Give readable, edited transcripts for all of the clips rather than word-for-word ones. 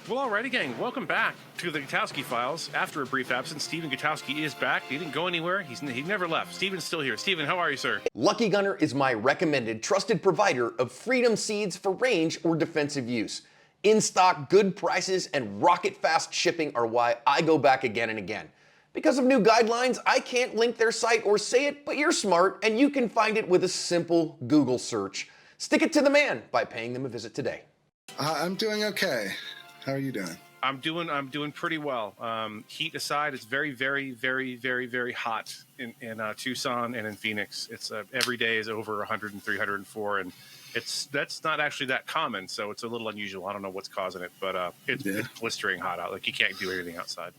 Well, alrighty, gang. Welcome back to the Gutowski Files. After a brief absence, Stephen Gutowski is back. He didn't go anywhere. He never left. Stephen's still here. Stephen, how are you, sir? Lucky Gunner is my recommended trusted provider of freedom seeds for range or defensive use. In stock, good prices, and rocket fast shipping are why I go back again and again. Because of new guidelines, I can't link their site or say it, but you're smart and you can find it with a simple Google search. Stick it to the man by paying them a visit today. I'm doing okay. How are you doing? I'm doing pretty well. Heat aside, it's very, very, very, very, very hot in Tucson and in Phoenix. It's every day is over 100 and 304, and that's not actually that common, so it's a little unusual. I don't know what's causing it, but it's blistering hot out. Like you can't do anything outside.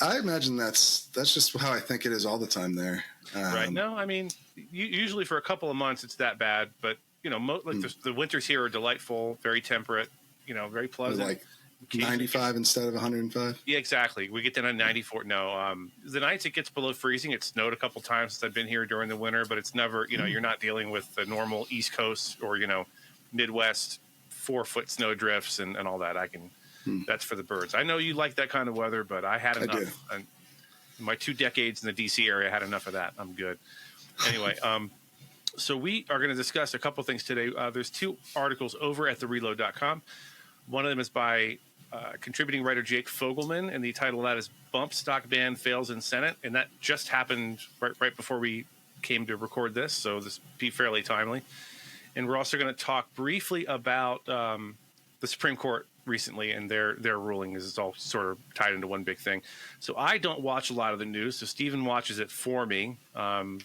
I imagine that's just how I think it is all the time there. Right? No, I mean usually for a couple of months it's that bad, but the winters here are delightful, very temperate, very pleasant. Like 95 instead of 105. Yeah, exactly. We get down to 94. No, the nights it gets below freezing. It snowed a couple times since I've been here during the winter, but it's never, you're not dealing with the normal East Coast or, Midwest 4-foot snow drifts and all that. That's for the birds. I know you like that kind of weather, but I had enough. And my 2 decades in the DC area, I had enough of that. I'm good. Anyway, so we are going to discuss a couple things today. There's 2 articles over at thereload.com. One of them is by contributing writer Jake Fogelman, and the title of that is Bump Stock Ban Fails in Senate, and that just happened right before we came to record this, so this will be fairly timely. And we're also going to talk briefly about the Supreme Court recently and their ruling, is it's all sort of tied into one big thing. So I don't watch a lot of the news, so Stephen watches it for me.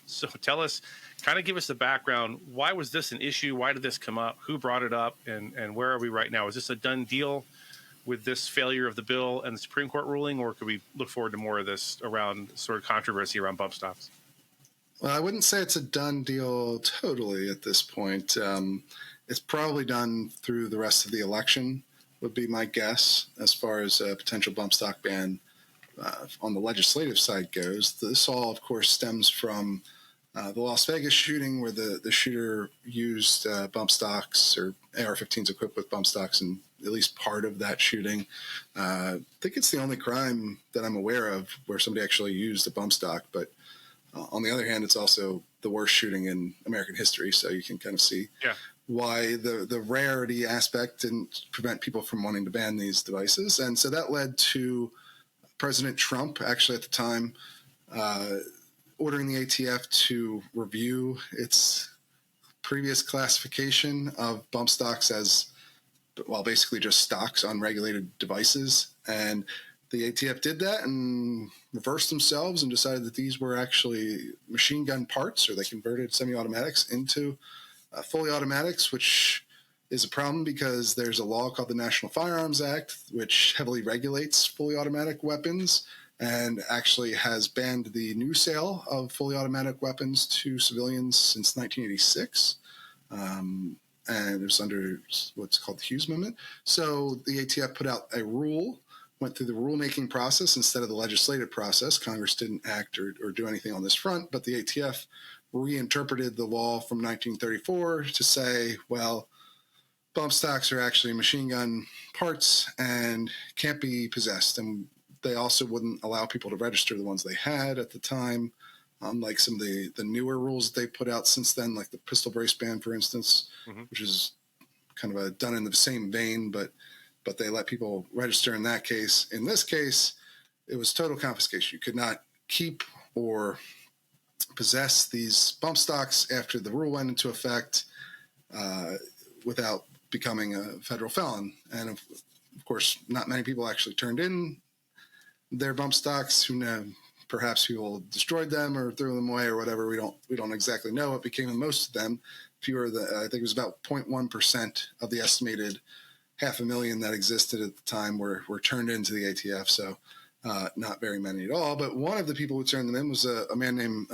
So tell us, kind of give us the background. Why was this an issue? Why did this come up? Who brought it up? And where are we right now? Is this a done deal with this failure of the bill and the Supreme Court ruling, or could we look forward to more of this around sort of controversy around bump stocks? Well, I wouldn't say it's a done deal totally at this point. It's probably done through the rest of the election, would be my guess, as far as a potential bump stock ban on the legislative side goes. This all, of course, stems from the Las Vegas shooting, where the shooter used bump stocks or AR-15s equipped with bump stocks in at least part of that shooting. I think it's the only crime that I'm aware of where somebody actually used a bump stock. But on the other hand, it's also the worst shooting in American history. So you can kind of see why the rarity aspect didn't prevent people from wanting to ban these devices. And so that led to President Trump, actually at the time, ordering the ATF to review its previous classification of bump stocks as, well, basically just stocks on regulated devices. And the ATF did that and reversed themselves and decided that these were actually machine gun parts, or they converted semi-automatics into fully automatics, which is a problem because there's a law called the National Firearms Act, which heavily regulates fully automatic weapons and actually has banned the new sale of fully automatic weapons to civilians since 1986. And it was under what's called the Hughes Amendment. So the ATF put out a rule, went through the rulemaking process instead of the legislative process. Congress didn't act or do anything on this front, but the ATF reinterpreted the law from 1934 to say, well, bump stocks are actually machine gun parts and can't be possessed. And they also wouldn't allow people to register the ones they had at the time. Like some of the newer rules that they put out since then, like the pistol brace ban, for instance, which is kind of done in the same vein, but they let people register in that case. In this case, it was total confiscation. You could not keep or possess these bump stocks after the rule went into effect without becoming a federal felon. And of course, not many people actually turned in their bump stocks. Who know? Perhaps people destroyed them or threw them away or whatever. We don't exactly know what became of most of them. I think it was about 0.1% of the estimated 500,000 that existed at the time were turned into the ATF. So not very many at all. But one of the people who turned them in was a man named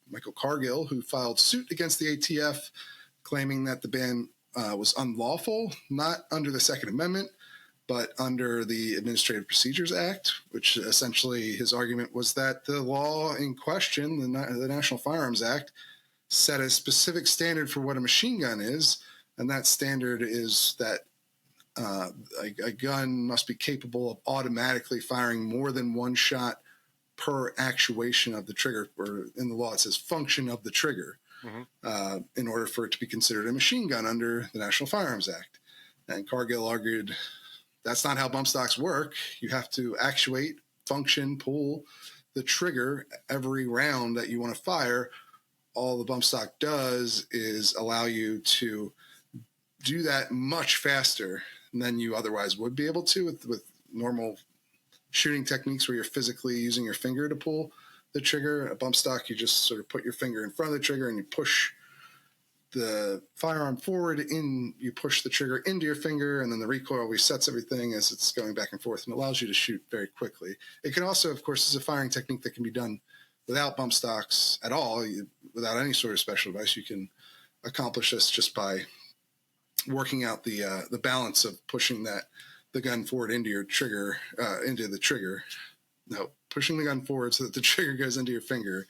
Michael Cargill, who filed suit against the ATF, claiming that the ban was unlawful, not under the Second Amendment, but under the Administrative Procedures Act, which essentially his argument was that the law in question, the National Firearms Act, set a specific standard for what a machine gun is, and that standard is that a gun must be capable of automatically firing more than one shot per actuation of the trigger, or in the law it says function of the trigger, in order for it to be considered a machine gun under the National Firearms Act. And Cargill argued that's not how bump stocks work. You have to actuate, function, pull the trigger every round that you want to fire. All the bump stock does is allow you to do that much faster than you otherwise would be able to with normal shooting techniques where you're physically using your finger to pull the trigger. A bump stock, you just sort of put your finger in front of the trigger and you push the firearm forward, you push the trigger into your finger, and then the recoil resets everything as it's going back and forth and allows you to shoot very quickly. It can also, of course, is a firing technique that can be done without bump stocks at all, without any sort of special device. You can accomplish this just by working out the balance of pushing the gun forward into your trigger, pushing the gun forward so that the trigger goes into your finger,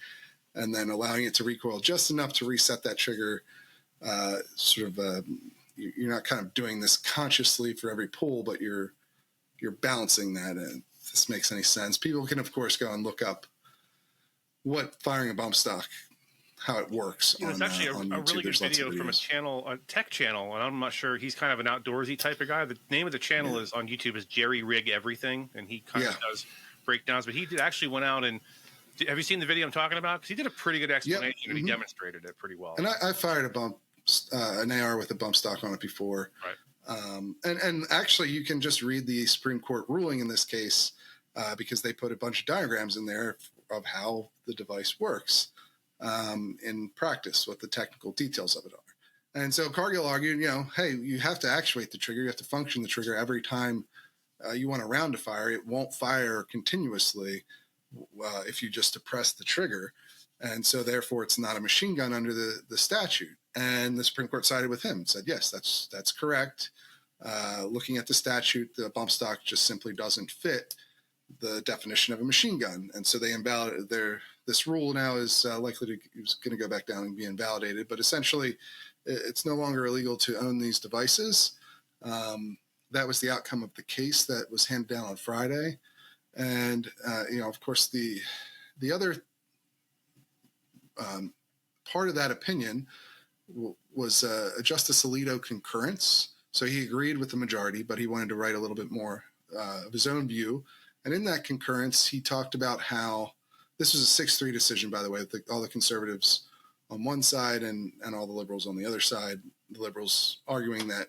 and then allowing it to recoil just enough to reset that trigger. You're not kind of doing this consciously for every pull, but you're balancing that. And if this makes any sense, people can of course go and look up what firing a bump stock, how it works. It's actually a really good video from a tech channel, and I'm not sure, he's kind of an outdoorsy type of guy. The name of the channel is on YouTube is Jerry Rig Everything, and he kind of does breakdowns. But he actually went out and have you seen the video I'm talking about? Because he did a pretty good explanation and he demonstrated it pretty well. And I fired an AR with a bump stock on it before. Right. And actually, you can just read the Supreme Court ruling in this case because they put a bunch of diagrams in there of how the device works in practice, what the technical details of it are. And so Cargill argued, hey, you have to actuate the trigger. You have to function the trigger every time you want a round to fire. It won't fire continuously if you just depress the trigger. And so therefore it's not a machine gun under the statute. And the Supreme Court sided with him and said, yes, that's correct. Looking at the statute, the bump stock just simply doesn't fit the definition of a machine gun. And so they invalidated this rule now is likely to go back down and be invalidated. But essentially, it's no longer illegal to own these devices. That was the outcome of the case that was handed down on Friday. And, of course, the other part of that opinion was a Justice Alito concurrence. So he agreed with the majority, but he wanted to write a little bit more of his own view. And in that concurrence, he talked about how this was a 6-3 decision, by the way, with all the conservatives on one side and all the liberals on the other side. The liberals arguing that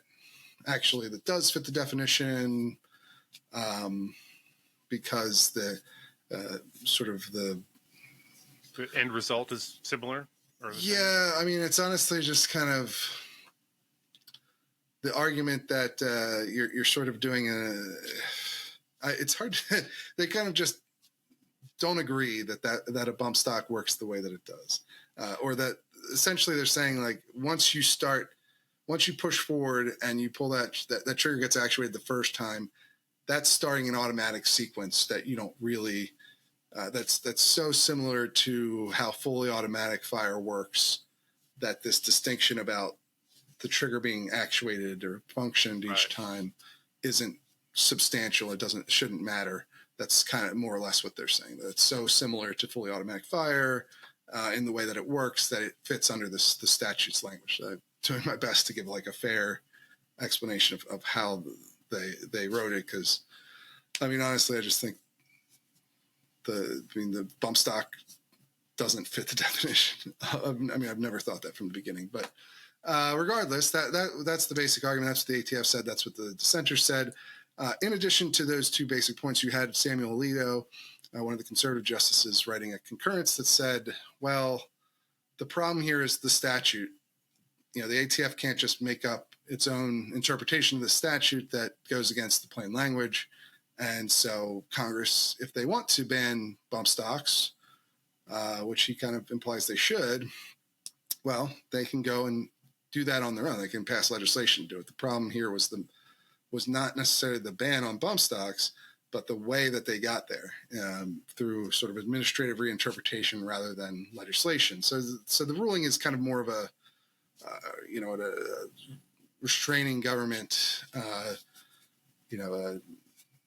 actually that does fit the definition because the end result is similar. Yeah, I mean, it's honestly just kind of the argument that you're sort of doing it's hard to, they kind of just don't agree that a bump stock works the way that it does, or that essentially they're saying like once you push forward and you pull that trigger gets actuated the first time, that's starting an automatic sequence that you don't really. That's so similar to how fully automatic fire works that this distinction about the trigger being actuated or functioned each time isn't substantial. It shouldn't matter. That's kind of more or less what they're saying. That it's so similar to fully automatic fire in the way that it works that it fits under the statute's language. Doing my best to give like a fair explanation of how they wrote it, because I mean honestly, I just think the bump stock doesn't fit the definition. I've never thought that from the beginning, but regardless, that's the basic argument. That's what the ATF said. That's what the dissenters said. In addition to those two basic points, you had Samuel Alito, one of the conservative justices, writing a concurrence that said, well, the problem here is the statute. The ATF can't just make up its own interpretation of the statute that goes against the plain language. And so Congress, if they want to ban bump stocks, which he kind of implies they should, well, they can go and do that on their own. They can pass legislation to do it. The problem here was not necessarily the ban on bump stocks, but the way that they got there through sort of administrative reinterpretation rather than legislation. So the ruling is kind of more of a restraining government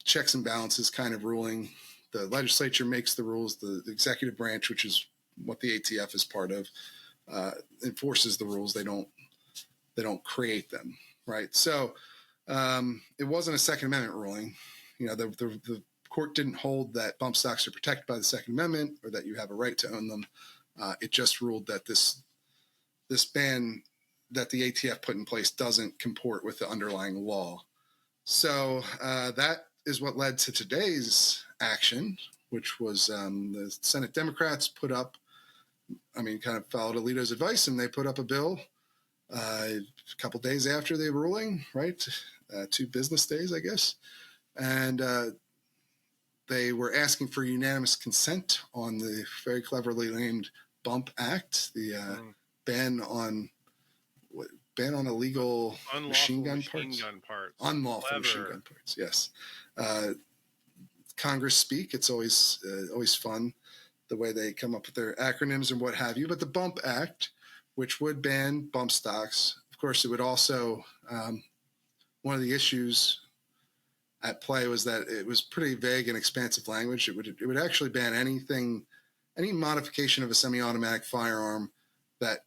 checks and balances kind of ruling. The legislature makes the rules. The executive branch, which is what the ATF is part of, enforces the rules. They don't create them, right? So it wasn't a Second Amendment ruling. The court didn't hold that bump stocks are protected by the Second Amendment or that you have a right to own them. It just ruled that this ban that the ATF put in place doesn't comport with the underlying law. So that is what led to today's action, which was the Senate Democrats kind of followed Alito's advice, and they put up a bill a couple days after the ruling, right? 2 business days, I guess. And they were asking for unanimous consent on the very cleverly named Bump Act, the ban on illegal Unlawful machine gun parts. Unlawful Clever. machine gun parts, yes. Congress speak. It's always fun the way they come up with their acronyms and what have you. But the Bump Act, which would ban bump stocks, of course, it would also one of the issues at play was that it was pretty vague and expansive language. It would actually ban any modification of a semi-automatic firearm that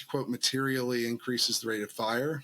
quote materially increases the rate of fire.